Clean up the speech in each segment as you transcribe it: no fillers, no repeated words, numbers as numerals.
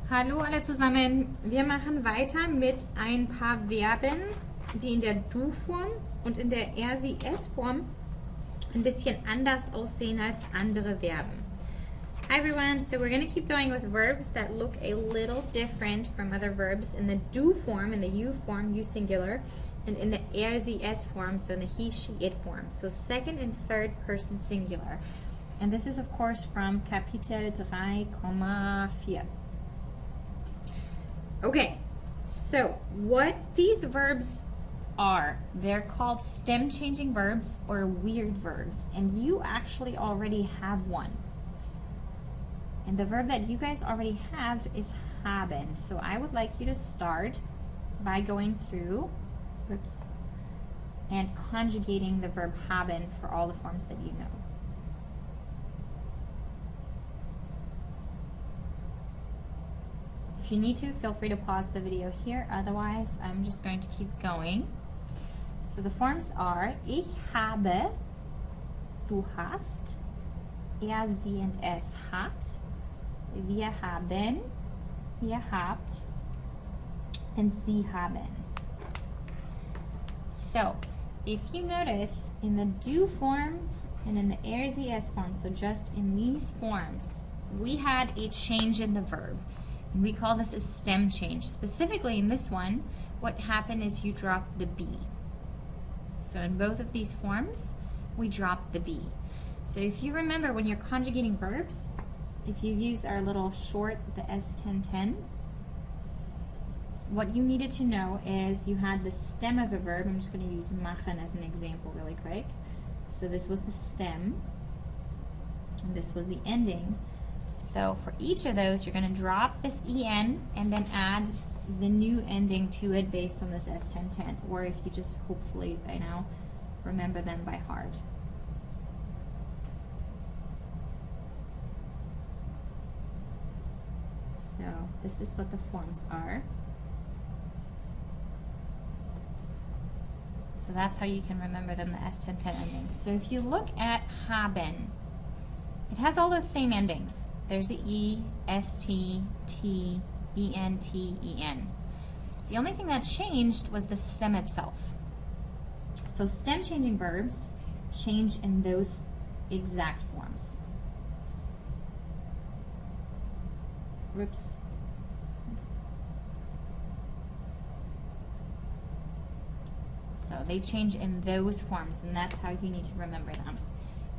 Hallo alle zusammen. Wir machen weiter mit ein paar Verben, die in der Du-Form und in der Er-Sie-Es-Form ein bisschen anders aussehen als andere Verben. Hi everyone, so we're going to keep going with verbs that look a little different from other verbs in the do form, in the you form, you singular, and in the er-sie-es form, so in the he, she, it form. So second and third person singular. And this is of course from Kapitel 3,4. Okay, so what these verbs are, they're called stem changing verbs or weird verbs, and you actually already have one. And the verb that you guys already have is haben. So I would like you to start by going through, and conjugating the verb haben for all the forms that you know. If you need to, feel free to pause the video here. Otherwise, I'm just going to keep going. So the forms are ich habe, du hast, er, sie und es hat, wir haben, ihr habt, and sie haben. So, if you notice, in the do form and in the er-sie-es form, so just in these forms, we had a change in the verb. And we call this a stem change. Specifically in this one, what happened is you dropped the be. So in both of these forms, we dropped the be. So if you remember when you're conjugating verbs, if you use our little short, the S1010, what you needed to know is you had the stem of a verb. I'm just going to use machen as an example really quick. So this was the stem, and this was the ending. So for each of those, you're going to drop this en and then add the new ending to it based on this S1010, or if you just hopefully by now remember them by heart. So this is what the forms are. So that's how you can remember them, the S1010 endings. So if you look at haben, it has all those same endings. There's the E, S-T, T, E-N-T, E-N. The only thing that changed was the stem itself. So stem changing verbs change in those exact forms. Whoops. So they change in those forms, and that's how you need to remember them.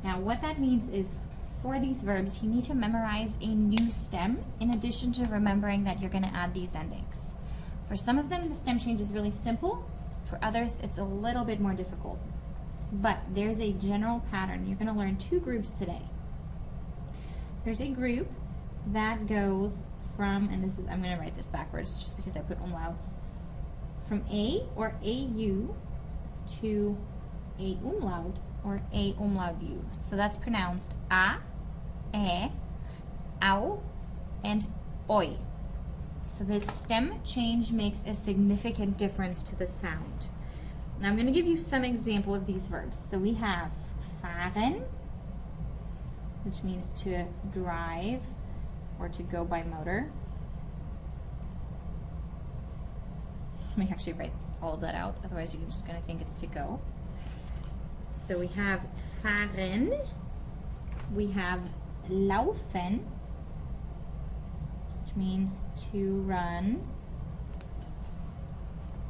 Now what that means is for these verbs, you need to memorize a new stem in addition to remembering that you're going to add these endings. For some of them, the stem change is really simple. For others, it's a little bit more difficult. But there's a general pattern. You're going to learn two groups today. There's a group that goes from, and this is, I'm going to write this backwards just because I put umlauts, from A or AU to a umlaut or a umlaut U. So that's pronounced A, E, Au, and Oi. So this stem change makes a significant difference to the sound. Now I'm going to give you some example of these verbs. So we have fahren, which means to drive or to go by motor. Let me actually write all of that out, otherwise you're just going to think it's to go. So we have fahren, we have laufen, which means to run.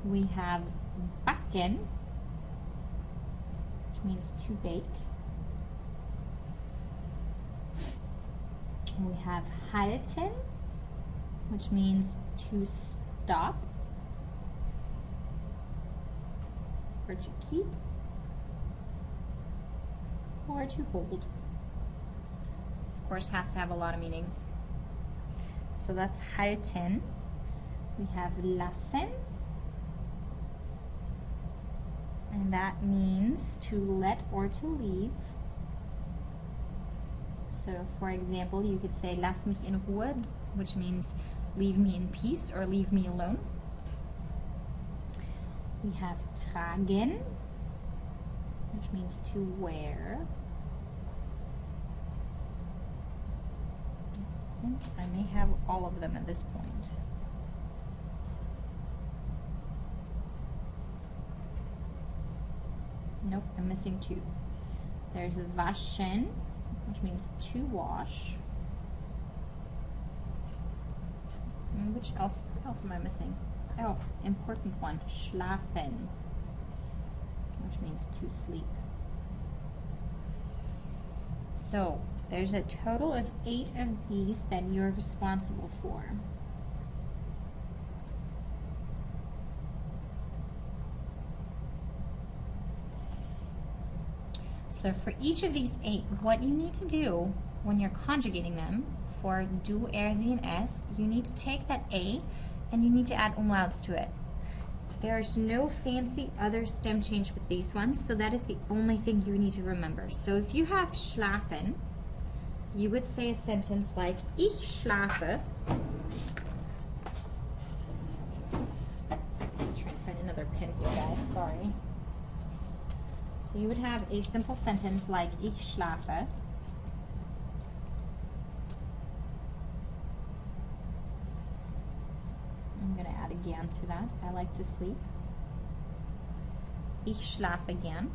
We have backen, which means to bake. We have halten, which means to stop or to keep, or to hold. Of course, has to have a lot of meanings. So that's halten. We have lassen, and that means to let or to leave. So for example, you could say lass mich in Ruhe, which means leave me in peace or leave me alone. We have tragen, which means to wear. I think I may have all of them at this point. Nope, I'm missing two. There's waschen, which means to wash. And what else am I missing? Oh, important one, schlafen, which means to sleep. So there's a total of 8 of these that you're responsible for. So for each of these 8, what you need to do when you're conjugating them, for du, er, sie, and es, you need to take that A and you need to add umlauts to it. There's no fancy other stem change with these ones, so that is the only thing you need to remember. So if you have schlafen, you would say a sentence like, ich schlafe. I'm trying to find another pen here, guys, sorry. So you would have a simple sentence like, ich schlafe. I'm going to add again to that. I like to sleep. Ich schlafe gern.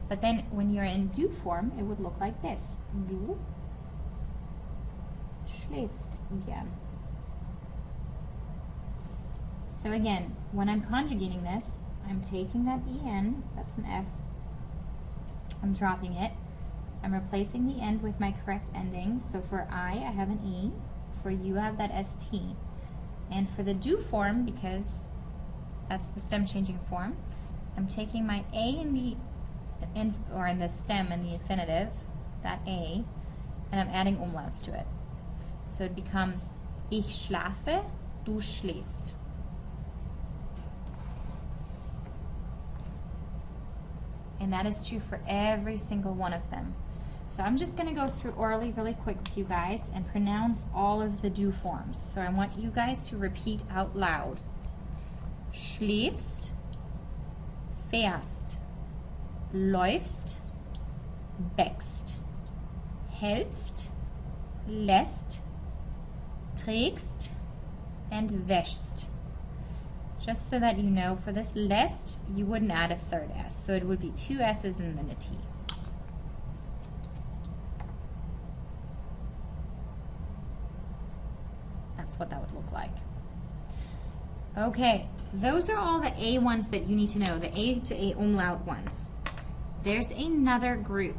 But then when you're in du form, it would look like this. Du schläfst gern. So again, when I'm conjugating this, I'm taking that en, that's an F, I'm dropping it. I'm replacing the end with my correct ending. So for I have an E. For you, I have that ST. And for the do form, because that's the stem changing form, I'm taking my A in the in the stem and the infinitive, that A, and I'm adding umlauts to it. So it becomes ich schlafe, du schläfst. And that is true for every single one of them. So I'm just going to go through orally really quick with you guys and pronounce all of the do forms. So I want you guys to repeat out loud. Schläfst, fährst, läufst, bäckst, hältst, lässt, trägst, and wäschst. Just so that you know, for this lässt, you wouldn't add a third S. So it would be 2 S's and then a T. That's what that would look like. Okay, those are all the A ones that you need to know, the A to A umlaut ones. There's another group.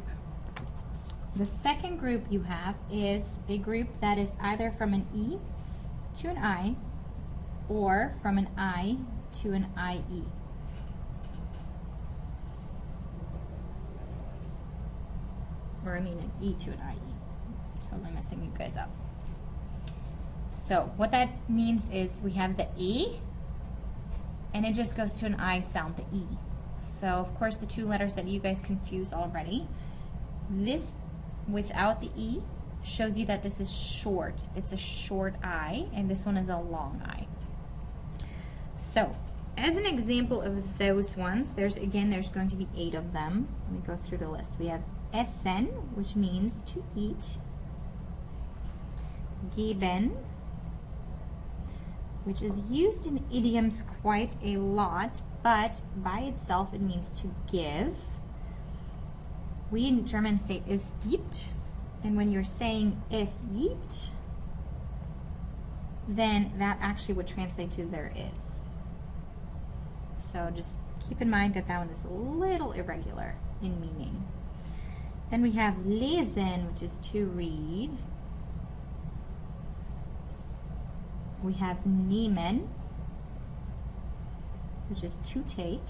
The second group you have is a group that is either from an E to an I or from an I to an IE. Or I mean an E to an IE. Totally messing you guys up. So what that means is we have the E and it just goes to an I sound, the E. So of course the 2 letters that you guys confused already. This without the E shows you that this is short. It's a short I, and this one is a long I. So as an example of those ones, there's going to be 8 of them. Let me go through the list. We have essen, which means to eat. Geben, which is used in idioms quite a lot, but by itself it means to give. We in German say es gibt, and when you're saying es gibt, then that actually would translate to there is. So just keep in mind that that one is a little irregular in meaning. Then we have lesen, which is to read. We have nehmen, which is to take.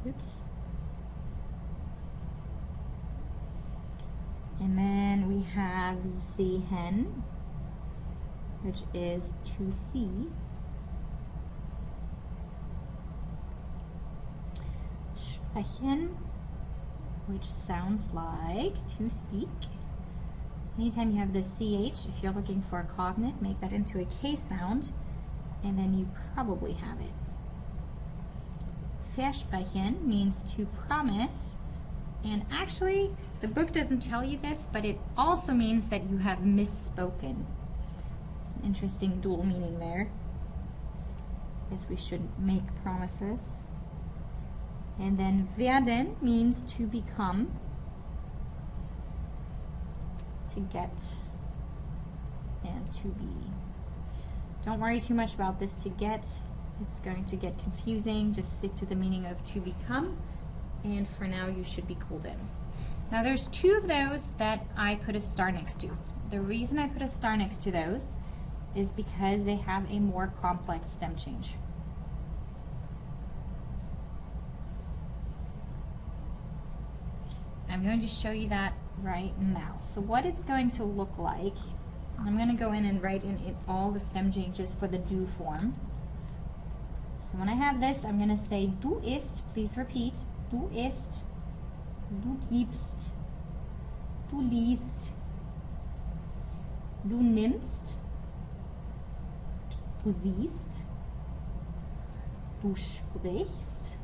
Oops. And then we have sehen, which is to see. Sprechen, which sounds like to speak. Anytime you have the CH, if you're looking for a cognate, make that into a K sound, and then you probably have it. Versprechen means to promise, And actually, the book doesn't tell you this, but it also means that you have misspoken. It's an interesting dual meaning there. Guess we shouldn't make promises. And then werden means to become, to get, and to be. Don't worry too much about this to get. It's going to get confusing. Just stick to the meaning of to become. And for now, you should be cooled in. Now there's two of those that I put a star next to. The reason I put a star next to those is because they have a more complex stem change. I'm going to show you that right now. So what it's going to look like, I'm going to go in and write in all the stem changes for the do form. So when I have this, I'm going to say du isst, please repeat, du isst, du gibst, du liest, du nimmst, du siehst, du sprichst,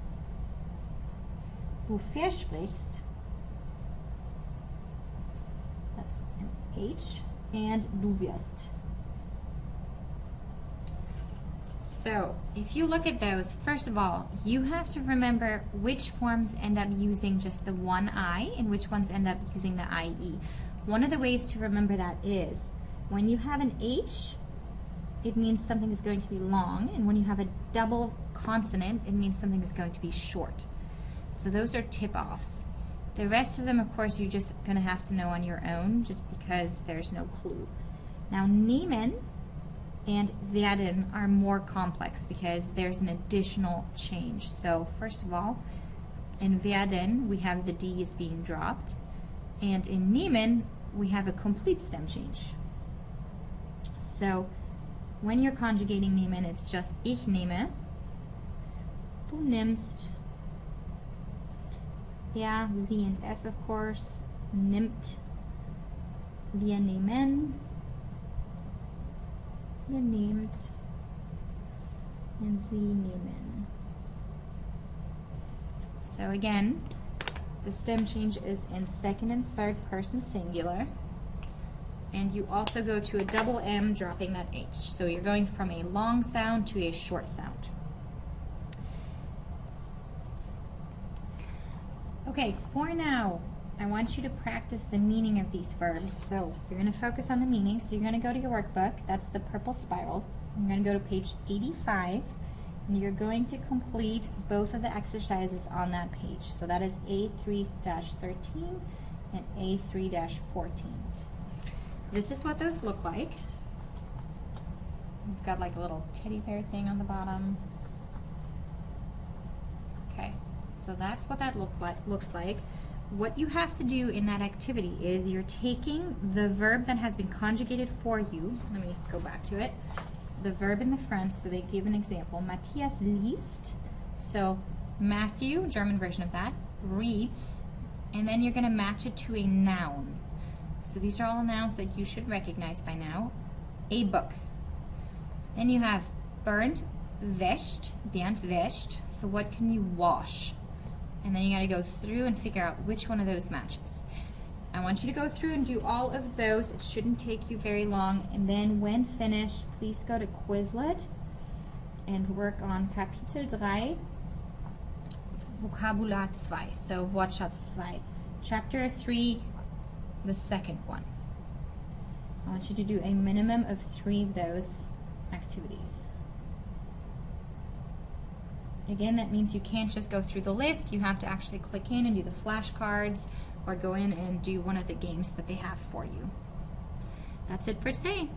du versprichst, that's an H, and du wirst. So, if you look at those, first of all, you have to remember which forms end up using just the one I and which ones end up using the IE. One of the ways to remember that is when you have an H, it means something is going to be long, and when you have a double consonant, it means something is going to be short. So those are tip-offs. The rest of them, of course, you're just going to have to know on your own just because there's no clue. Now, nehmen and werden are more complex because there's an additional change. So first of all, in werden we have the D's being dropped, and in nehmen we have a complete stem change. So when you're conjugating nehmen, it's just ich nehme, du nimmst, er, sie and es of course, nimmt, wir nehmen, ihr nehmt, and sie nehmen. So again, the stem change is in second and third person singular, and you also go to a double M dropping that H. So you're going from a long sound to a short sound. Okay, for now, I want you to practice the meaning of these verbs. So you're going to focus on the meaning. So you're going to go to your workbook. That's the purple spiral. You're going to go to page 85, and you're going to complete both of the exercises on that page. So that is A3-13 and A3-14. This is what those look like. You've got like a little teddy bear thing on the bottom. Okay, so that's what that looks like. What you have to do in that activity is you're taking the verb that has been conjugated for you. Let me go back to it. The verb in the front, so they give an example. Matthias liest. So Matthew, German version of that, reads, and then you're going to match it to a noun. So these are all nouns that you should recognize by now. A book. Then you have Bernd wäscht, Bernd wäscht. So what can you wash? And then you got to go through and figure out which one of those matches. I want you to go through and do all of those. It shouldn't take you very long. And then when finished, please go to Quizlet and work on Kapitel 3, Vokabular 2, so Wortschatz 2. Chapter 3, the second one. I want you to do a minimum of 3 of those activities. Again, that means you can't just go through the list. You have to actually click in and do the flashcards or go in and do one of the games that they have for you. That's it for today.